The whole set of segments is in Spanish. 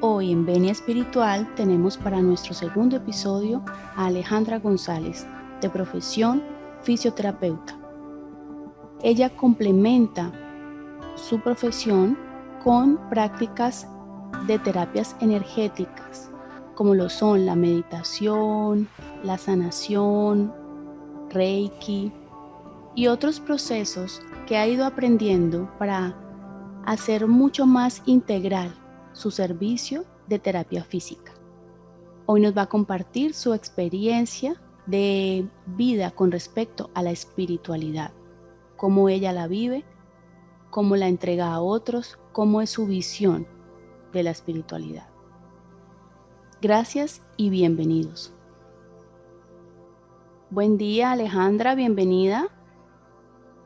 Hoy en Venia Espiritual tenemos para nuestro segundo episodio a Alejandra González, de profesión fisioterapeuta. Ella complementa su profesión con prácticas de terapias energéticas, como lo son la meditación, la sanación, Reiki y otros procesos que ha ido aprendiendo para hacer mucho más integral su servicio de terapia física. Hoy nos va a compartir su experiencia de vida con respecto a la espiritualidad, cómo ella la vive, cómo la entrega a otros, cómo es su visión de la espiritualidad. Gracias y bienvenidos. Buen día, Alejandra, bienvenida.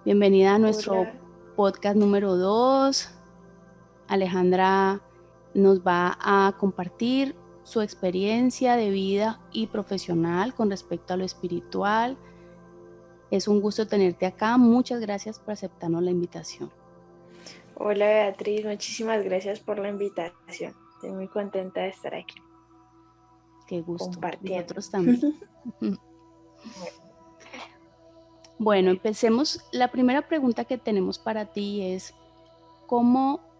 Bienvenida a nuestro podcast número 2. Alejandra nos va a compartir su experiencia de vida y profesional con respecto a lo espiritual. Es un gusto tenerte acá. Muchas gracias por aceptarnos la invitación. Hola Beatriz, muchísimas gracias por la invitación. Estoy muy contenta de estar aquí. Qué gusto. Compartiendo. Nosotros también. Bueno, empecemos. La primera pregunta que tenemos para ti es, ¿cómo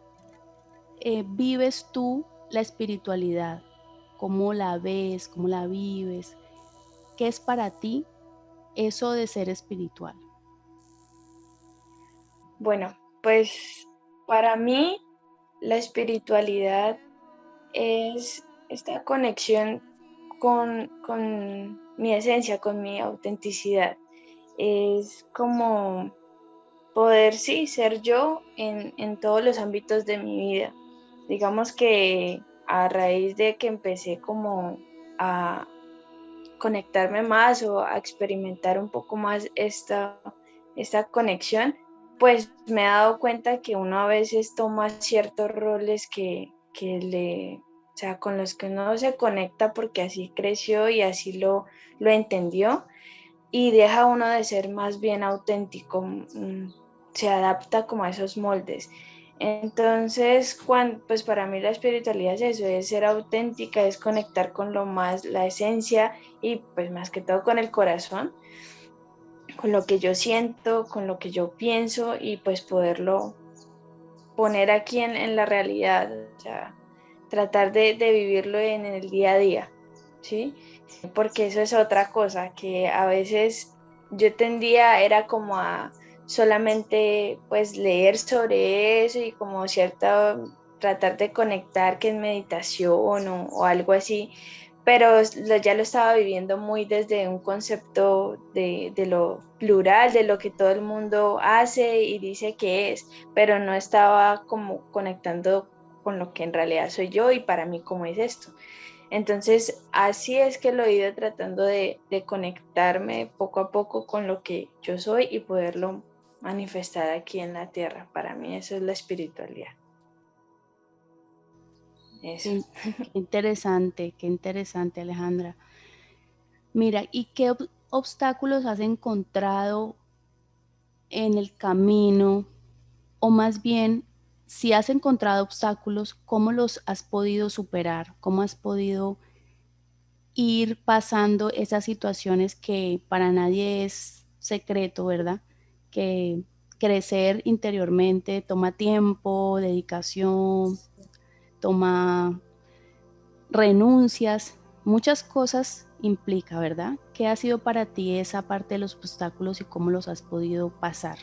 vives tú la espiritualidad? ¿Cómo la ves? ¿Cómo la vives? ¿Qué es para ti eso de ser espiritual? Bueno, pues para mí la espiritualidad es esta conexión con mi esencia, con mi autenticidad. Es como poder, sí, ser yo en todos los ámbitos de mi vida. Digamos que a raíz de que empecé como a conectarme más o a experimentar un poco más esta conexión, pues me he dado cuenta que uno a veces toma ciertos roles o sea, con los que uno se conecta porque así creció y así lo entendió, y deja uno de ser más bien auténtico, se adapta como a esos moldes. Entonces, pues para mí la espiritualidad es eso, es ser auténtica, es conectar con lo más, la esencia, y pues más que todo con el corazón, con lo que yo siento, con lo que yo pienso, y pues poderlo poner aquí en la realidad, o sea, tratar de vivirlo en el día a día, ¿sí? Porque eso es otra cosa, que a veces yo tendía, era como a solamente pues leer sobre eso y como cierta, tratar de conectar que es meditación o algo así, pero ya lo estaba viviendo muy desde un concepto de lo plural, de lo que todo el mundo hace y dice que es, pero no estaba como conectando con lo que en realidad soy yo y para mí cómo es esto. Entonces, así es que lo he ido tratando de conectarme poco a poco con lo que yo soy y poderlo manifestar aquí en la tierra. Para mí eso es la espiritualidad. Eso. Qué interesante, Alejandra. Mira, ¿y qué obstáculos has encontrado en el camino? O más bien, si has encontrado obstáculos, ¿cómo los has podido superar? ¿Cómo has podido ir pasando esas situaciones que para nadie es secreto, ¿verdad? Que crecer interiormente toma tiempo, dedicación, toma renuncias, muchas cosas implica, ¿verdad? ¿Qué ha sido para ti esa parte de los obstáculos y cómo los has podido pasar?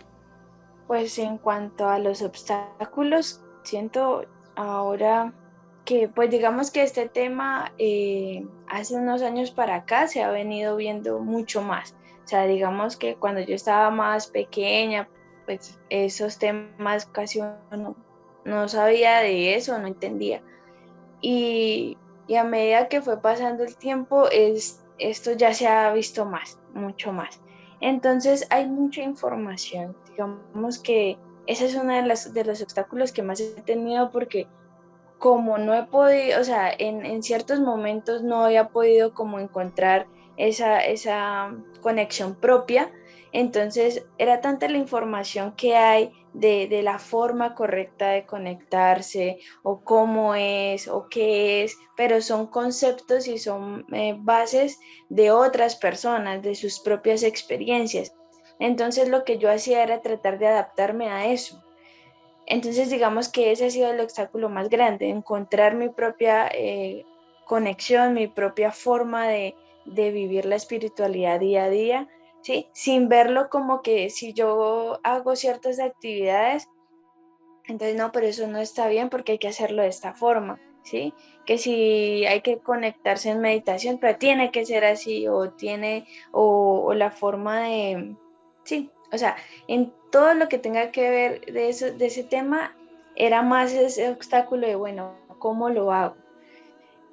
Pues en cuanto a los obstáculos, siento ahora que, pues digamos que este tema hace unos años para acá se ha venido viendo mucho más. O sea, digamos que cuando yo estaba más pequeña, pues esos temas casi uno no sabía de eso, no entendía. Y a medida que fue pasando el tiempo, esto ya se ha visto más, mucho más. Entonces hay mucha información. Digamos que ese es uno de los obstáculos que más he tenido, porque como no he podido, o sea, en ciertos momentos no había podido como encontrar esa conexión propia, entonces era tanta la información que hay de la forma correcta de conectarse o cómo es o qué es, pero son conceptos y son bases de otras personas, de sus propias experiencias. Entonces lo que yo hacía era tratar de adaptarme a eso. Entonces digamos que ese ha sido el obstáculo más grande, encontrar mi propia conexión, mi propia forma de vivir la espiritualidad día a día, ¿sí? Sin verlo como que si yo hago ciertas actividades, entonces no, pero eso no está bien porque hay que hacerlo de esta forma, ¿sí? Que si hay que conectarse en meditación, pero tiene que ser así o la forma de, sí, o sea, en todo lo que tenga que ver de ese tema, era más ese obstáculo de, bueno, ¿cómo lo hago?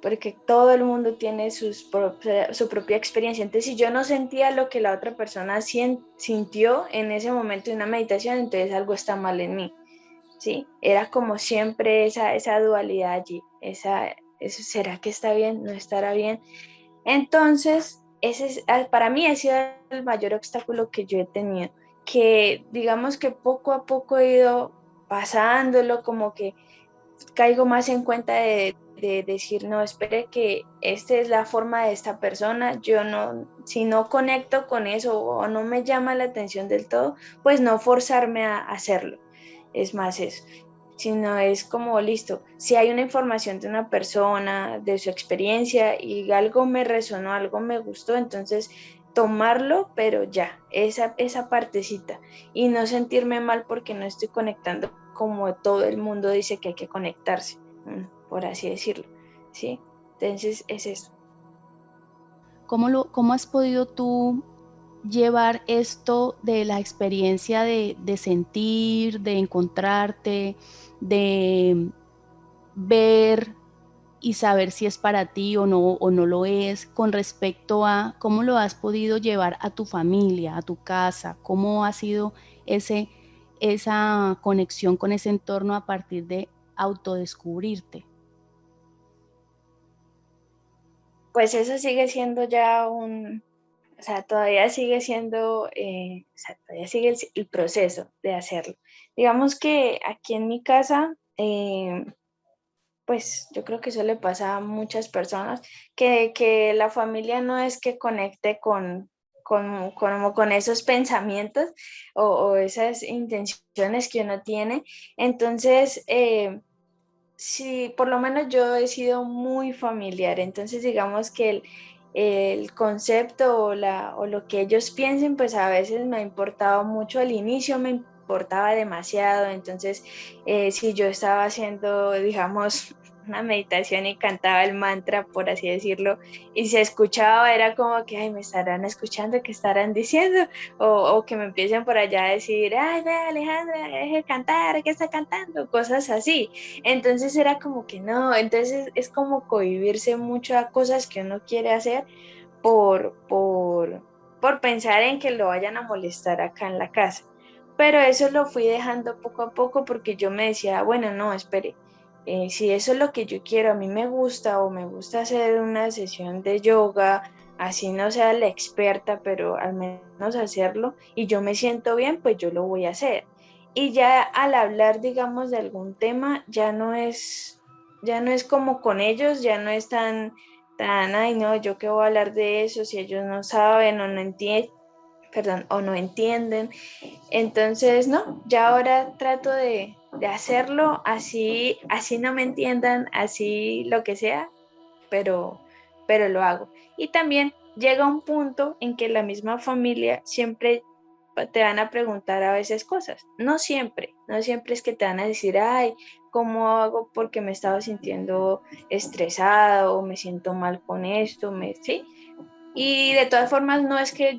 Porque todo el mundo tiene su propia experiencia. Entonces, si yo no sentía lo que la otra persona sintió en ese momento de una meditación, entonces algo está mal en mí, ¿sí? Era como siempre esa dualidad allí, eso, ¿será que está bien? ¿No estará bien? Entonces, para mí ha sido el mayor obstáculo que yo he tenido, que digamos que poco a poco he ido pasándolo, como que caigo más en cuenta de decir, no, espere que esta es la forma de esta persona, yo no, si no conecto con eso o no me llama la atención del todo, pues no forzarme a hacerlo. Es más eso, sino es como listo, si hay una información de una persona, de su experiencia y algo me resonó, algo me gustó, entonces tomarlo, pero ya, esa partecita y no sentirme mal porque no estoy conectando como todo el mundo dice que hay que conectarse, por así decirlo, ¿sí? Entonces es eso. ¿Cómo has podido tú llevar esto de la experiencia de sentir, de encontrarte, de ver y saber si es para ti o no lo es, con respecto a cómo lo has podido llevar a tu familia, a tu casa, cómo ha sido ese, esa conexión con ese entorno a partir de autodescubrirte? Pues eso sigue siendo ya o sea, todavía sigue siendo, o sea, todavía sigue el proceso de hacerlo. Digamos que aquí en mi casa, pues yo creo que eso le pasa a muchas personas, que la familia no es que conecte con esos pensamientos o esas intenciones que uno tiene. Entonces, sí, por lo menos yo he sido muy familiar, entonces digamos que el concepto o lo que ellos piensen, pues a veces me ha importado mucho, al inicio me importaba demasiado, entonces si yo estaba haciendo, digamos, una meditación y cantaba el mantra, por así decirlo, y se escuchaba, era como que, ay, me estarán escuchando, ¿qué estarán diciendo? O que me empiecen por allá a decir, ay, ve Alejandra, deje de cantar, ¿qué está cantando? Cosas así. Entonces era como que no, entonces es como cohibirse mucho a cosas que uno quiere hacer por, por, por pensar en que lo vayan a molestar acá en la casa. Pero eso lo fui dejando poco a poco porque yo me decía, bueno, no, espere, si eso es lo que yo quiero, a mí me gusta o me gusta hacer una sesión de yoga, así no sea la experta, pero al menos hacerlo y yo me siento bien, pues yo lo voy a hacer. Y ya al hablar, digamos, de algún tema, ya no es como con ellos, ya no es tan, ay, no, yo qué voy a hablar de eso si ellos no saben o no entienden, perdón, o no entienden. Entonces, no, ya ahora trato de hacerlo así, así no me entiendan, así lo que sea, pero, pero lo hago. Y también llega un punto en que la misma familia siempre te van a preguntar a veces cosas. No siempre, no siempre es que te van a decir, ay, ¿cómo hago porque me estaba sintiendo estresada o me siento mal con esto? ¿Sí? Y de todas formas, no es que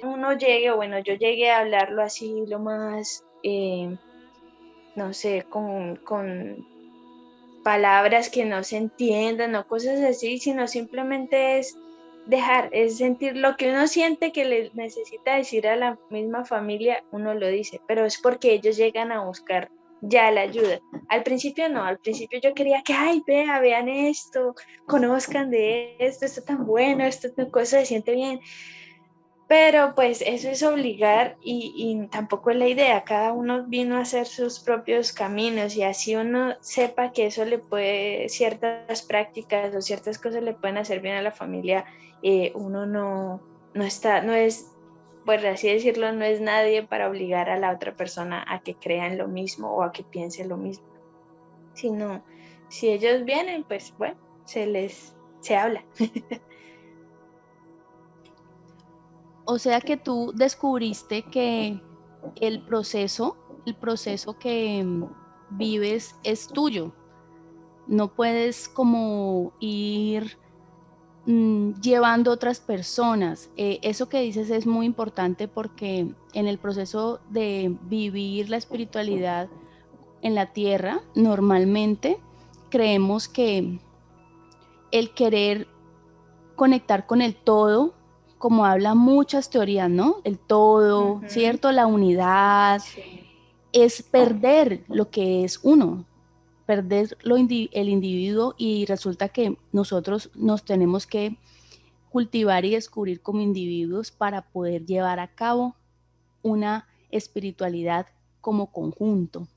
uno llegue, o bueno, yo llegue a hablarlo así lo más, no sé, con palabras que no se entiendan o cosas así, sino simplemente es dejar, es sentir lo que uno siente que le necesita decir a la misma familia, uno lo dice, pero es porque ellos llegan a buscar ya la ayuda. Al principio no, al principio yo quería que, ay, vean esto, conozcan de esto, está tan bueno, esto cosa se siente bien, Pero pues eso es obligar y tampoco es la idea. Cada uno vino a hacer sus propios caminos y así uno sepa que eso le puede, ciertas prácticas o ciertas cosas le pueden hacer bien a la familia. Uno no está, no es, por así decirlo, no es nadie para obligar a la otra persona a que crea en lo mismo o a que piense lo mismo. Sino, si ellos vienen, pues bueno, se habla. O sea que tú descubriste que el proceso que vives es tuyo. No puedes como ir llevando otras personas. Eso que dices es muy importante porque en el proceso de vivir la espiritualidad en la tierra, normalmente creemos que el querer conectar con el todo, como habla muchas teorías, ¿no? El todo, Ujú, ¿cierto? La unidad, sí, es perder lo que es uno, perder el individuo y resulta que nosotros nos tenemos que cultivar y descubrir como individuos para poder llevar a cabo una espiritualidad como conjunto,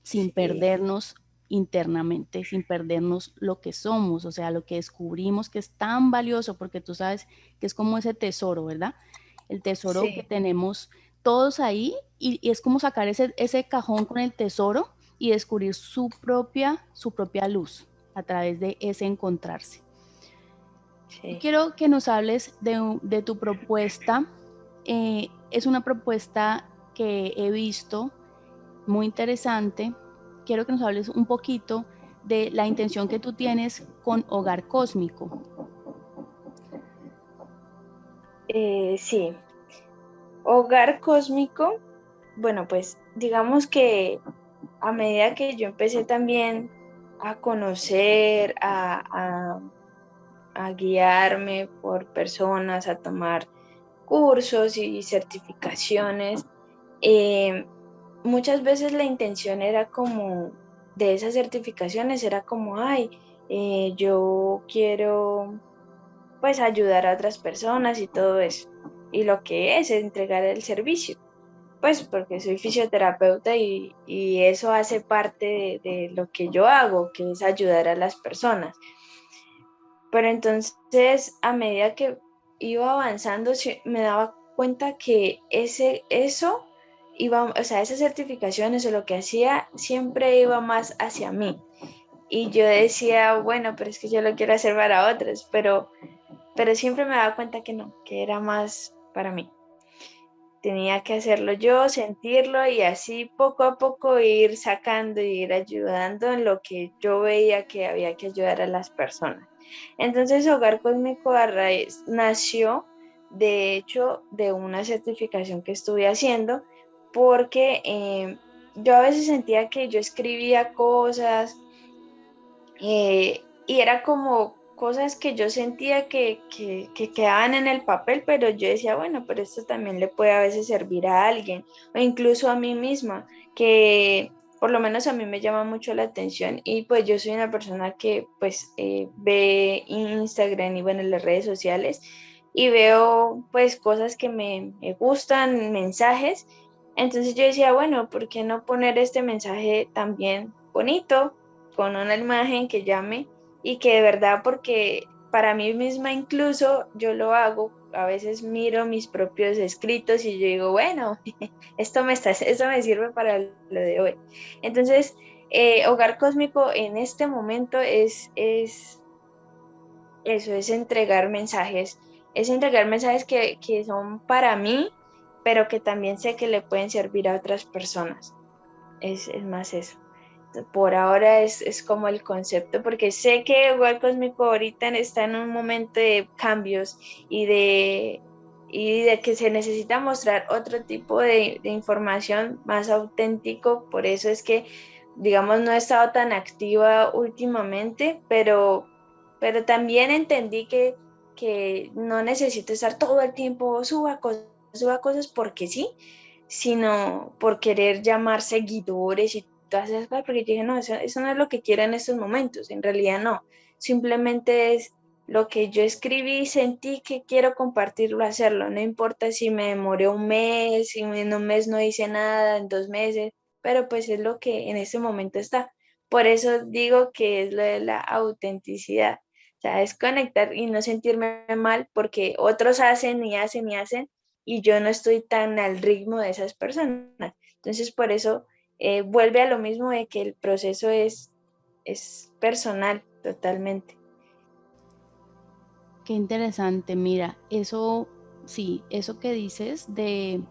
sin sí, perdernos internamente, sin perdernos lo que somos, o sea, lo que descubrimos que es tan valioso, porque tú sabes que es como ese tesoro, ¿verdad? El tesoro que sí. tenemos todos ahí y es como sacar ese cajón con el tesoro y descubrir su propia luz a través de ese encontrarse. Yo Sí. quiero que nos hables de tu propuesta. Es una propuesta que he visto muy interesante. Quiero que nos hables un poquito de la intención que tú tienes con Hogar Cósmico. Sí, hogar cósmico, bueno, pues digamos que a medida que yo empecé también a conocer, a guiarme por personas, a tomar cursos y certificaciones, eh, muchas veces la intención era como de esas certificaciones, era como, ay, yo quiero pues ayudar a otras personas y todo eso. Y lo que es entregar el servicio, pues porque soy fisioterapeuta y eso hace parte de lo que yo hago, que es ayudar a las personas. Pero entonces, a medida que iba avanzando, me daba cuenta que eso iba, o sea, esas certificaciones o lo que hacía siempre iba más hacia mí. Y yo decía, bueno, pero es que yo lo quiero hacer para otros, pero siempre me daba cuenta que no, que era más para mí. Tenía que hacerlo yo, sentirlo y así poco a poco ir sacando y ir ayudando en lo que yo veía que había que ayudar a las personas. Entonces, Hogar Cósmico a raíz nació, de hecho, de una certificación que estuve haciendo, porque yo a veces sentía que yo escribía cosas y era como cosas que yo sentía que quedaban en el papel, pero yo decía, bueno, pero esto también le puede a veces servir a alguien o incluso a mí misma, que por lo menos a mí me llama mucho la atención y pues yo soy una persona que pues ve Instagram y bueno, las redes sociales y veo pues cosas que me gustan, mensajes. Entonces yo decía, bueno, ¿por qué no poner este mensaje también bonito, con una imagen que llame y que de verdad, porque para mí misma incluso yo lo hago, a veces miro mis propios escritos y yo digo, bueno, esto me sirve para lo de hoy. Entonces, Hogar Cósmico en este momento es eso, es entregar mensajes que son para mí, pero que también sé que le pueden servir a otras personas. Es más eso. Por ahora es como el concepto, porque sé que Igual Cósmico ahorita está en un momento de cambios y de que se necesita mostrar otro tipo de información más auténtico. Por eso es que, digamos, no he estado tan activa últimamente, pero también entendí que no necesito estar todo el tiempo, suba cosas porque sí, sino por querer llamar seguidores y todas esas cosas, porque yo dije, no, eso no es lo que quiero en estos momentos, en realidad no, simplemente es lo que yo escribí y sentí que quiero compartirlo, hacerlo. No importa si me demoré un mes, si en un mes no hice nada, en 2 meses, pero pues es lo que en ese momento está. Por eso digo que es lo de la autenticidad. O sea, es conectar y no sentirme mal porque otros hacen y hacen y hacen y yo no estoy tan al ritmo de esas personas. Entonces, por eso vuelve a lo mismo de que el proceso es personal totalmente. Qué interesante, mira, eso, sí, eso que dices de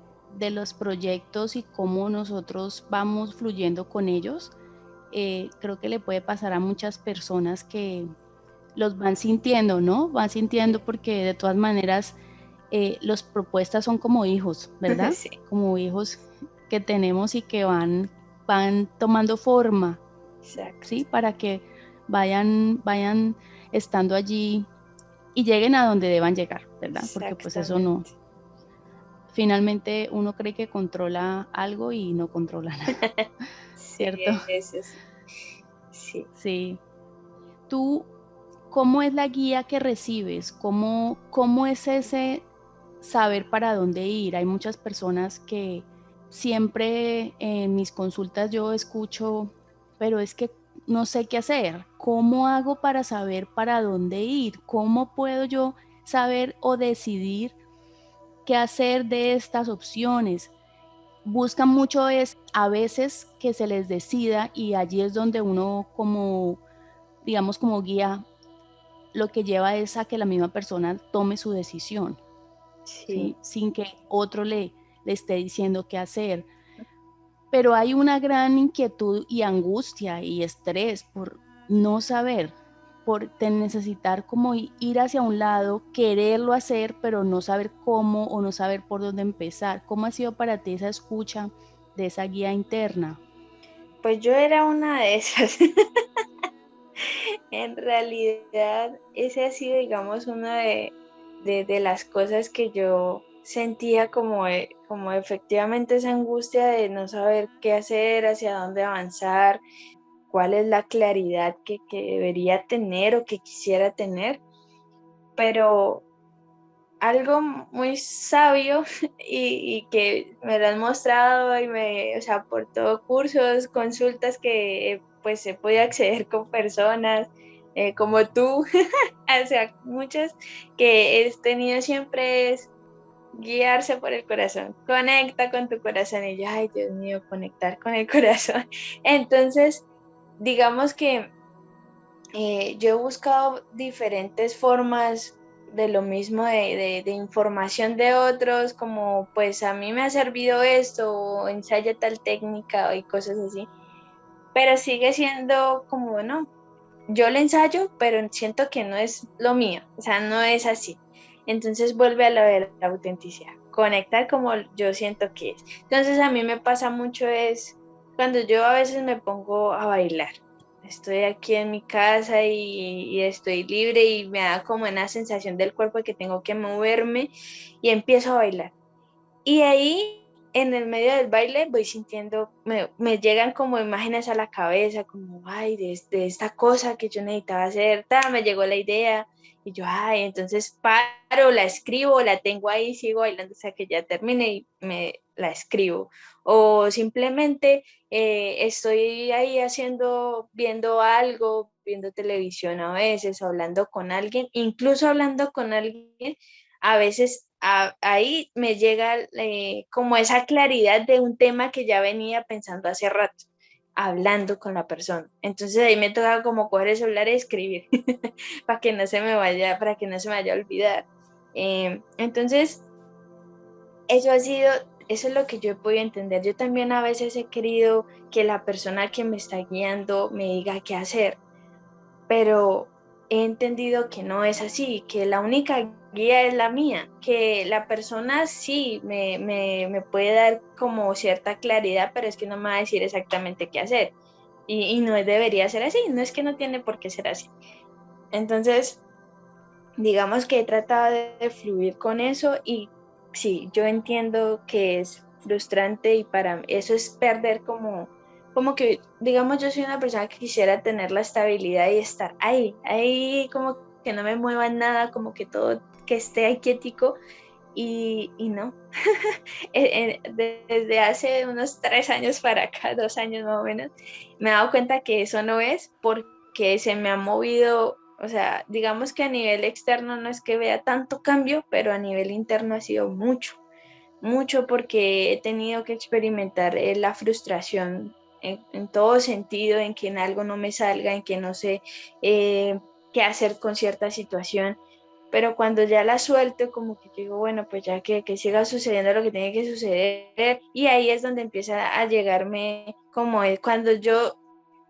los proyectos y cómo nosotros vamos fluyendo con ellos, creo que le puede pasar a muchas personas que los van sintiendo, ¿no? Van sintiendo Sí, porque de todas maneras las propuestas son como hijos, ¿verdad? sí, Como hijos que tenemos y que van tomando forma, ¿sí? exacto, Para que vayan estando allí y lleguen a donde deban llegar, ¿verdad? Porque pues eso no, exactamente. finalmente uno cree que controla algo y no controla nada, Sí, ¿cierto? eso sí. Sí, Sí. Tú, ¿cómo es la guía que recibes? ¿Cómo es ese saber para dónde ir? Hay muchas personas que siempre en mis consultas yo escucho, pero es que no sé qué hacer. ¿Cómo hago para saber para dónde ir? ¿Cómo puedo yo saber o decidir qué hacer de estas opciones? Buscan mucho es a veces que se les decida y allí es donde uno como, digamos, como guía, lo que lleva es a que la misma persona tome su decisión, sí. ¿sí? Sin que otro le esté diciendo qué hacer. Pero hay una gran inquietud y angustia y estrés por no saber, por necesitar como ir hacia un lado, quererlo hacer, pero no saber cómo o no saber por dónde empezar. ¿Cómo ha sido para ti esa escucha de esa guía interna? Pues yo era una de esas. En realidad, ese ha sido, digamos, una de las cosas que yo sentía como efectivamente esa angustia de no saber qué hacer, hacia dónde avanzar, cuál es la claridad que debería tener o que quisiera tener. Pero algo muy sabio y que me lo han mostrado y o sea, por todo cursos, consultas que pues he podido acceder con personas como tú, o sea, muchas que he tenido siempre es guiarse por el corazón, conecta con tu corazón y yo, ay Dios mío, conectar con el corazón. Entonces, digamos que yo he buscado diferentes formas de lo mismo de información de otros, como pues a mí me ha servido esto, o ensaya tal técnica y cosas así, pero sigue siendo como, no, yo le ensayo, pero siento que no es lo mío, o sea, no es así. Entonces vuelve a lo de la autenticidad, conectar como yo siento que es. Entonces a mí me pasa mucho es cuando yo a veces me pongo a bailar. Estoy aquí en mi casa y estoy libre y me da como una sensación del cuerpo que tengo que moverme y empiezo a bailar. Y ahí, en el medio del baile, voy sintiendo, me llegan como imágenes a la cabeza, como, ay, de esta cosa que yo necesitaba hacer, me llegó la idea, y yo, ay, entonces paro, la escribo, la tengo ahí, sigo bailando hasta que ya termine y me la escribo. O simplemente estoy ahí haciendo, viendo algo, viendo televisión a veces, o hablando con alguien, incluso hablando con alguien a veces ahí me llega como esa claridad de un tema que ya venía pensando hace rato, hablando con la persona. Entonces ahí me toca como coger el celular y escribir para que no se me vaya, para que no se me vaya a olvidar. Entonces, eso ha sido, eso es lo que yo he podido entender. Yo también a veces he querido que la persona que me está guiando me diga qué hacer, pero he entendido que no es así, que la única guía es la mía, que la persona sí me puede dar como cierta claridad, pero es que no me va a decir exactamente qué hacer. Y no debería ser así, no es que no tiene por qué ser así. Entonces, digamos que he tratado de fluir con eso y sí, yo entiendo que es frustrante y para eso es perder como que, digamos, yo soy una persona que quisiera tener la estabilidad y estar ahí como que no me mueva nada, como que todo que esté ahí quietico y no. Desde hace unos 3 años para acá, 2 años más o menos, me he dado cuenta que eso no es porque se me ha movido, o sea, digamos que a nivel externo no es que vea tanto cambio, pero a nivel interno ha sido mucho, mucho porque he tenido que experimentar la frustración en todo sentido, en que en algo no me salga, en que no sé qué hacer con cierta situación, pero cuando ya la suelto, como que digo, bueno, pues ya que siga sucediendo lo que tiene que suceder, y ahí es donde empieza a llegarme como es, cuando yo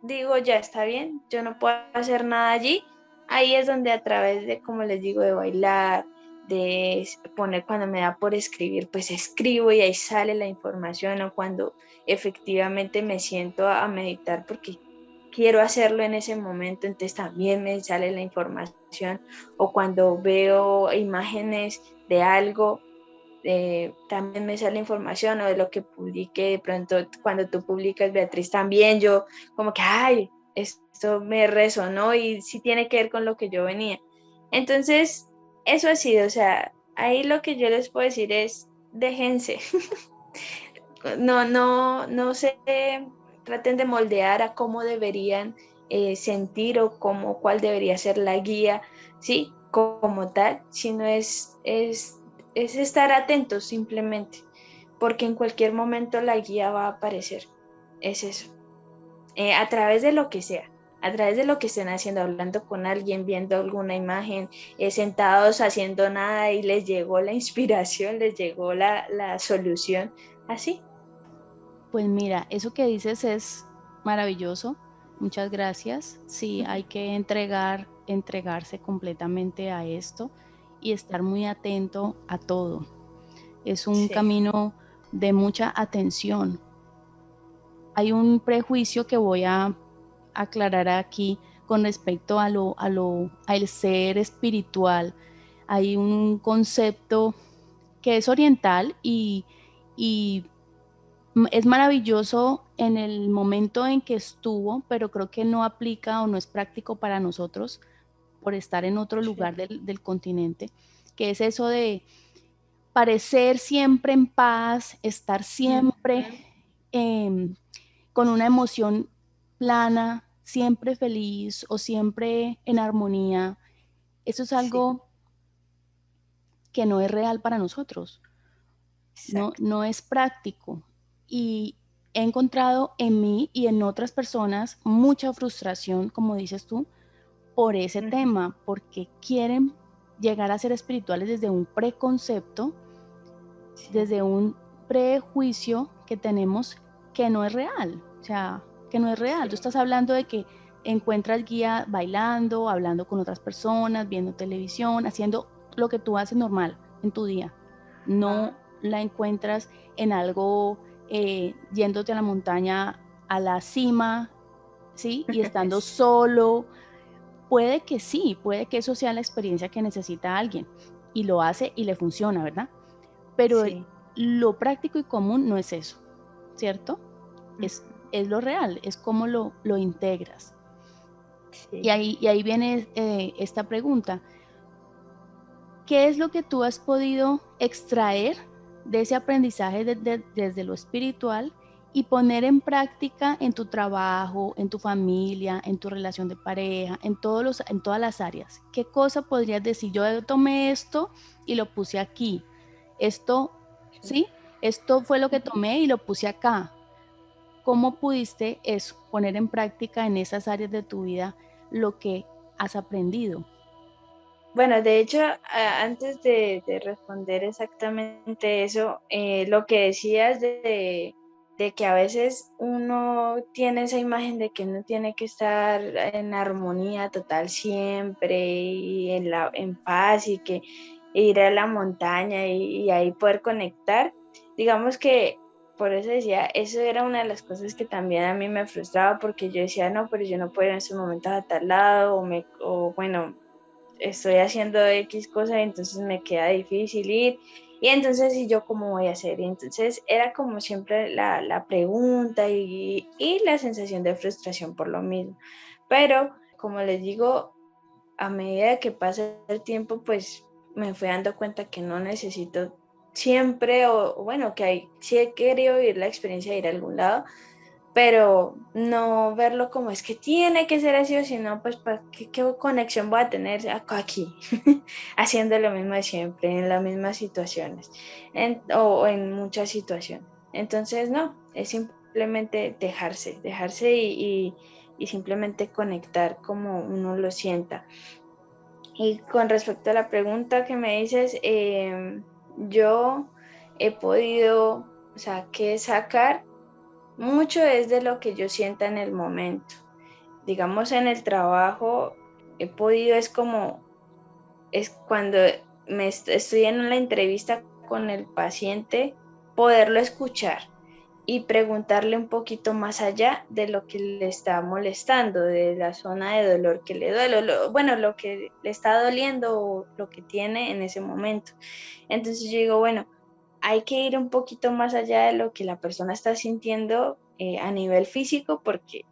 digo, ya está bien, yo no puedo hacer nada allí, ahí es donde a través de, como les digo, de bailar, de poner cuando me da por escribir, pues escribo y ahí sale la información, o cuando efectivamente me siento a meditar porque quiero hacerlo en ese momento, entonces también me sale la información, o cuando veo imágenes de algo, también me sale información, o de lo que publique, de pronto cuando tú publicas, Beatriz, también yo como que, ay, esto me resonó y sí tiene que ver con lo que yo venía. Entonces, eso ha sido, o sea, ahí lo que yo les puedo decir es, déjense, no se traten de moldear a cómo deberían sentir o cuál debería ser la guía, ¿sí? Como tal, sino es estar atentos simplemente, porque en cualquier momento la guía va a aparecer, es eso. A través de lo que sea, a través de lo que estén haciendo, hablando con alguien, viendo alguna imagen, sentados haciendo nada y les llegó la inspiración, les llegó la solución, así. Pues mira, eso que dices es maravilloso. Muchas gracias. Sí, hay que entregarse completamente a esto y estar muy atento a todo. Es un Sí. camino de mucha atención. Hay un prejuicio que voy a aclarar aquí con respecto al ser espiritual. Hay un concepto que es oriental y es maravilloso en el momento en que estuvo, pero creo que no aplica o no es práctico para nosotros por estar en otro Sí. lugar del continente, que es eso de parecer siempre en paz, estar siempre Ujú. eh, con una emoción plana, siempre feliz o siempre en armonía. Eso es Sí, algo que no es real para nosotros. No, exacto. no es práctico. Y he encontrado en mí y en otras personas mucha frustración, como dices tú, por ese Ujú. tema, porque quieren llegar a ser espirituales desde un preconcepto, Sí, desde un prejuicio que tenemos que no es real. O sea, que no es real. Tú sí. estás hablando de que encuentras guía bailando, hablando con otras personas, viendo televisión, haciendo lo que tú haces normal en tu día. No Ajá. la encuentras en algo yéndote a la montaña, a la cima, ¿sí? Y estando solo. Puede que sí, puede que eso sea la experiencia que necesita alguien y lo hace y le funciona, ¿verdad? Pero Sí. lo práctico y común no es eso, ¿cierto? Es, Ujú. es lo real, es cómo lo integras. Sí. Y ahí viene esta pregunta. ¿Qué es lo que tú has podido extraer de ese aprendizaje desde lo espiritual y poner en práctica en tu trabajo, en tu familia, en tu relación de pareja, en todas las áreas? ¿Qué cosa podrías decir? Yo tomé esto y lo puse aquí. Esto, Sí. ¿sí? Esto fue lo que Ujú. tomé y lo puse acá. ¿Cómo pudiste eso, poner en práctica en esas áreas de tu vida lo que has aprendido? Bueno, de hecho, antes de responder exactamente eso, lo que decías de que a veces uno tiene esa imagen de que uno tiene que estar en armonía total siempre y en paz y que ir a la montaña y ahí poder conectar. Digamos que por eso decía, eso era una de las cosas que también a mí me frustraba porque yo decía, no, pero yo no puedo ir en ese momento a tal lado o bueno, estoy haciendo X cosa y entonces me queda difícil ir. Y entonces, ¿y yo cómo voy a hacer? Y entonces era como siempre la pregunta y la sensación de frustración por lo mismo. Pero, como les digo, a medida que pasa el tiempo, pues me fui dando cuenta que no necesito siempre, o bueno, sí he querido vivir la experiencia de ir a algún lado, pero no verlo como es que tiene que ser así, o sino pues ¿qué conexión voy a tener aquí, haciendo lo mismo de siempre, en las mismas situaciones, o en muchas situaciones. Entonces, no, es simplemente dejarse y simplemente conectar como uno lo sienta. Y con respecto a la pregunta que me dices, yo he podido, o sea, que sacar mucho es de lo que yo sienta en el momento. Digamos, en el trabajo he podido, es cuando estoy en la entrevista con el paciente, poderlo escuchar y preguntarle un poquito más allá de lo que le está molestando, de la zona de dolor que le duele, bueno, lo que le está doliendo o lo que tiene en ese momento. Entonces yo digo, bueno, hay que ir un poquito más allá de lo que la persona está sintiendo a nivel físico porque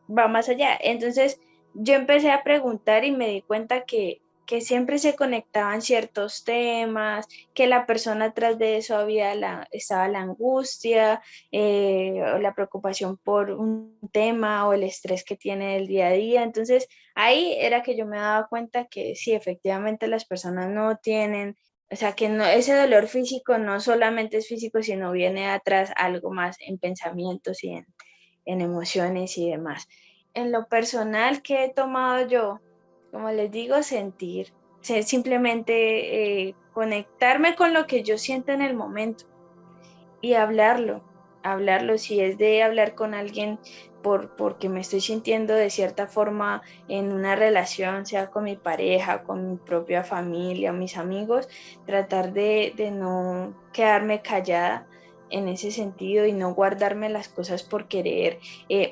va más allá. Entonces yo empecé a preguntar y me di cuenta que siempre se conectaban ciertos temas, que la persona atrás de eso estaba la angustia, o la preocupación por un tema o el estrés que tiene el día a día. Entonces ahí era que yo me daba cuenta que sí, efectivamente las personas no tienen, o sea, que no, ese dolor físico no solamente es físico, sino viene atrás algo más en pensamientos y en emociones y demás. En lo personal que he tomado yo, como les digo, sentir, simplemente conectarme con lo que yo siento en el momento y hablarlo, si es de hablar con alguien porque me estoy sintiendo de cierta forma en una relación, sea con mi pareja, con mi propia familia, mis amigos, tratar de no quedarme callada en ese sentido y no guardarme las cosas por querer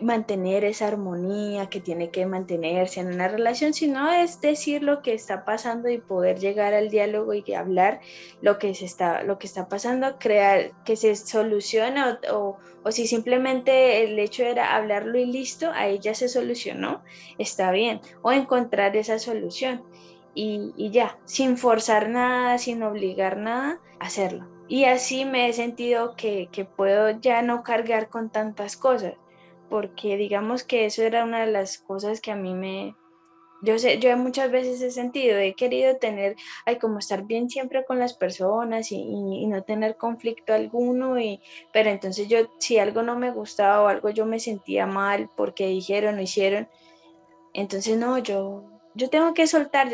mantener esa armonía que tiene que mantenerse en una relación, sino es decir lo que está pasando y poder llegar al diálogo y hablar lo que está pasando, crear que se solucione o si simplemente el hecho era hablarlo y listo, ahí ya se solucionó, está bien, o encontrar esa solución y ya, sin forzar nada, sin obligar nada, hacerlo. Y así me he sentido que puedo ya no cargar con tantas cosas, porque digamos que eso era una de las cosas que a mí yo sé, yo muchas veces he sentido, he querido tener, ay, como estar bien siempre con las personas y no tener conflicto alguno, pero entonces yo, si algo no me gustaba o algo yo me sentía mal porque dijeron o hicieron, entonces no, yo tengo que soltar,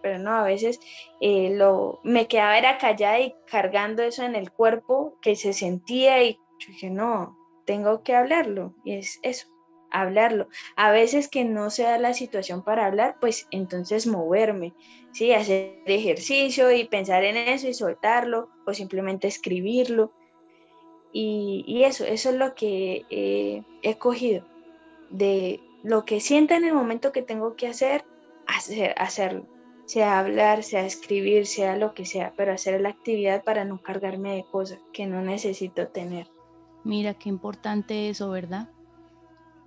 pero no, a veces me quedaba era callada y cargando eso en el cuerpo que se sentía y yo dije, no, tengo que hablarlo, y es eso, hablarlo. A veces que no se da la situación para hablar, pues entonces moverme, ¿sí? Hacer ejercicio y pensar en eso y soltarlo, o simplemente escribirlo, y eso es lo que he cogido de lo que sienta en el momento que tengo que hacerlo, sea hablar, sea escribir, sea lo que sea, pero hacer la actividad para no cargarme de cosas que no necesito tener. Mira qué importante eso, ¿verdad?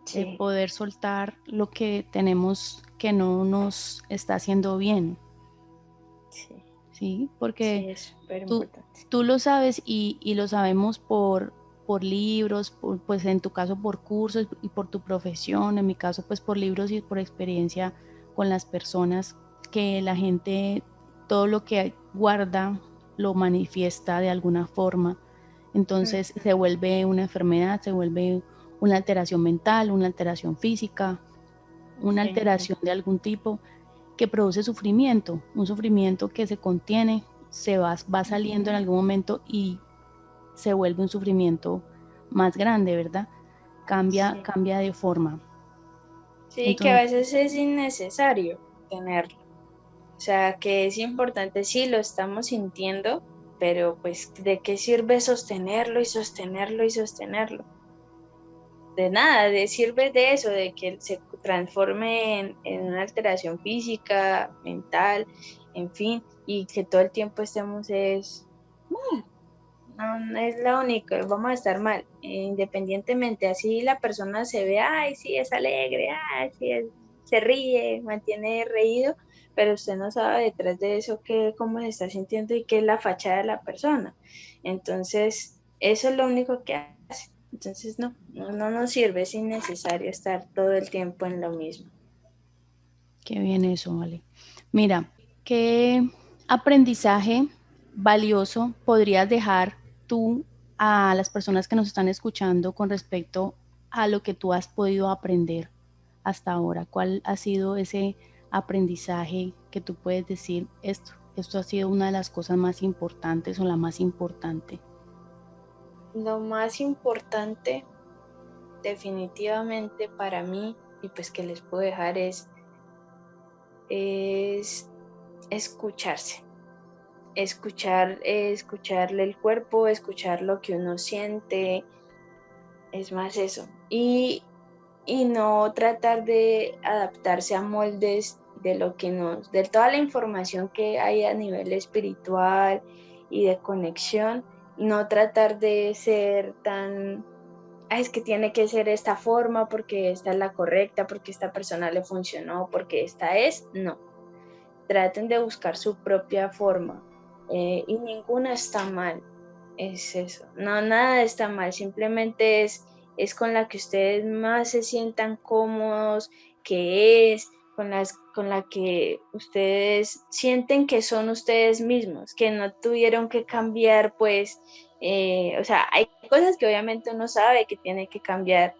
Sí, Poder soltar lo que tenemos que no nos está haciendo bien, sí, ¿sí? Porque sí, es súper tú, importante. tú lo sabes y lo sabemos por libros, pues en tu caso por cursos y por tu profesión, en mi caso pues por libros y por experiencia con las personas, que la gente todo lo que guarda lo manifiesta de alguna forma. Entonces Ujú. se vuelve una enfermedad, se vuelve una alteración mental, una alteración física, una Sí, alteración de algún tipo que produce sufrimiento, un sufrimiento que se contiene, va saliendo en ujú. algún momento y se vuelve un sufrimiento más grande, ¿verdad? Sí, Cambia de forma. sí, que a Entonces, veces es innecesario tenerlo. O sea, que es importante, sí, lo estamos sintiendo, pero pues, ¿de qué sirve sostenerlo y sostenerlo y sostenerlo? De nada, sirve de eso, de que se transforme en una alteración física, mental, en fin, y que todo el tiempo estemos mal. No, no es lo único, vamos a estar mal, independientemente, así la persona se ve, ay, sí, es alegre, ay, sí, es. se ríe, mantiene reído, pero usted no sabe detrás de eso cómo se está sintiendo y qué es la fachada de la persona. Entonces, eso es lo único que hace. Entonces, no nos sirve, es innecesario estar todo el tiempo en lo mismo. Qué bien eso, vale. Mira, ¿qué aprendizaje valioso podrías dejar tú a las personas que nos están escuchando con respecto a lo que tú has podido aprender hasta ahora? ¿Cuál ha sido ese aprendizaje que tú puedes decir esto ha sido una de las cosas más importantes o la más importante? Lo más importante definitivamente para mí y pues que les puedo dejar es escucharse, escucharle el cuerpo, escuchar lo que uno siente, es más eso. Y no tratar de adaptarse a moldes de lo que de toda la información que hay a nivel espiritual y de conexión, no tratar de ser tan es que tiene que ser esta forma porque esta es la correcta, porque esta persona le funcionó, porque esta es, no. Traten de buscar su propia forma y ninguna está mal, es eso. No, nada está mal, simplemente es con la que ustedes más se sientan cómodos, que es, con la que ustedes sienten que son ustedes mismos, que no tuvieron que cambiar, pues, o sea, hay cosas que obviamente uno sabe que tiene que cambiar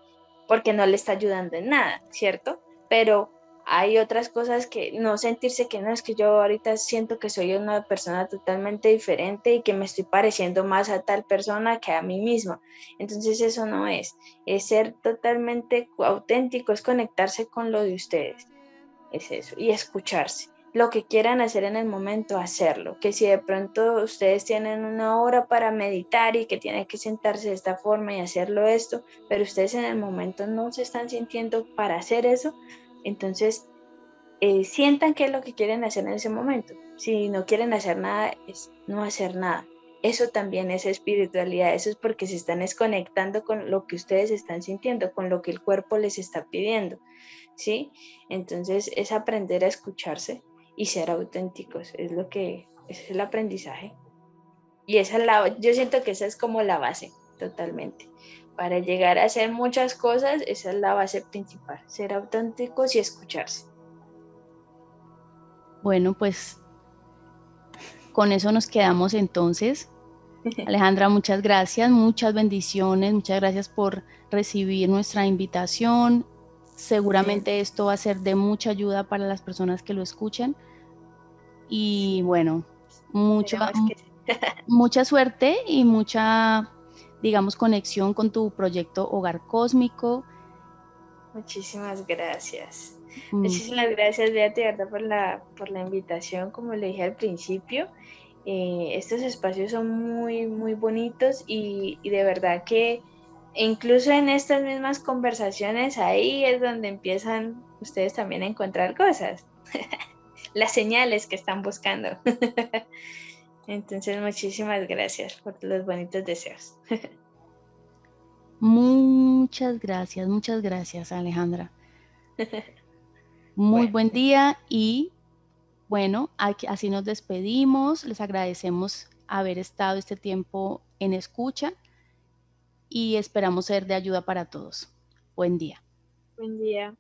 porque no le está ayudando en nada, ¿cierto? Pero hay otras cosas que no sentirse que no, es que yo ahorita siento que soy una persona totalmente diferente y que me estoy pareciendo más a tal persona que a mí misma. Entonces eso no es ser totalmente auténtico, es conectarse con lo de ustedes, es eso, y escucharse. Lo que quieran hacer en el momento, hacerlo. Que si de pronto ustedes tienen una hora para meditar y que tienen que sentarse de esta forma y hacerlo esto, pero ustedes en el momento no se están sintiendo para hacer eso, entonces sientan qué es lo que quieren hacer en ese momento. Si no quieren hacer nada, es no hacer nada. Eso también es espiritualidad, eso es porque se están desconectando con lo que ustedes están sintiendo, con lo que el cuerpo les está pidiendo, ¿sí? Entonces es aprender a escucharse y ser auténticos, ese es el aprendizaje. Y yo siento que esa es como la base, totalmente. Para llegar a hacer muchas cosas, esa es la base principal, ser auténticos y escucharse. Bueno, pues con eso nos quedamos entonces. Alejandra, muchas gracias, muchas bendiciones, muchas gracias por recibir nuestra invitación. Bien, Seguramente esto va a ser de mucha ayuda para las personas que lo escuchen. Y sí, bueno, esperemos que sí. mucha suerte y mucha, digamos, conexión con tu proyecto Hogar Cósmico. Muchísimas gracias. Mm, Muchísimas gracias, Beate, de verdad, por la invitación. Como le dije al principio, estos espacios son muy, muy bonitos y de verdad que incluso en estas mismas conversaciones, ahí es donde empiezan ustedes también a encontrar cosas, las señales que están buscando. Entonces, muchísimas gracias por los bonitos deseos. muchas gracias, Alejandra. Muy Bueno, buen día y bueno, así nos despedimos. Les agradecemos haber estado este tiempo en escucha y esperamos ser de ayuda para todos. Buen día. buen día.